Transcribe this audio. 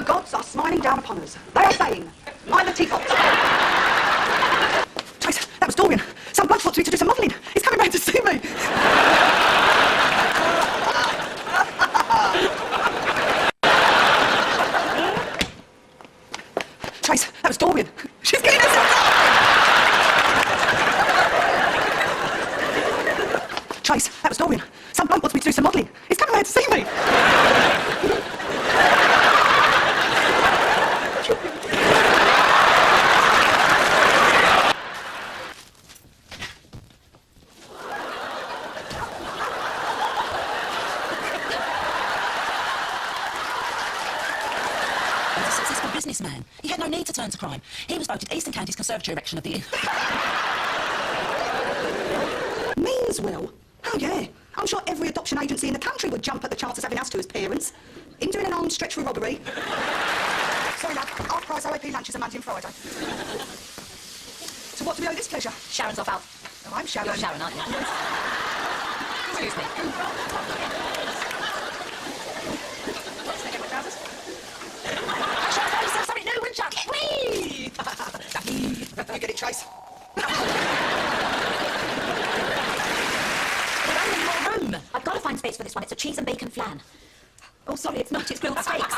gods are smiling down upon us. They are saying, mind the teapot. Trace, that was Dorian. Some bloke wants me to do some modelling. He's coming round to see me. Trace, that was Dorian. She's getting herself done. Trace, that was Dorian. Some bloke wants me to do some modelling. He's coming round to see me. Businessman. He had no need to turn to crime. He was voted Eastern County's Conservatory Erection of the Year. Means, Will? Oh, yeah. I'm sure every adoption agency in the country would jump at the chance of having us two as parents. Him doing an armed stretch for robbery. Sorry, lad. Half-price OAP lunches are Monday and Friday. So what do we owe this pleasure? Sharon's off out. Oh, I'm Sharon. You're Sharon, aren't you? Excuse me. Whee! You get it, Trace? We're only in your room. I've got to find space for this one. It's a cheese and bacon flan. Oh, sorry, it's not. It's grilled steaks.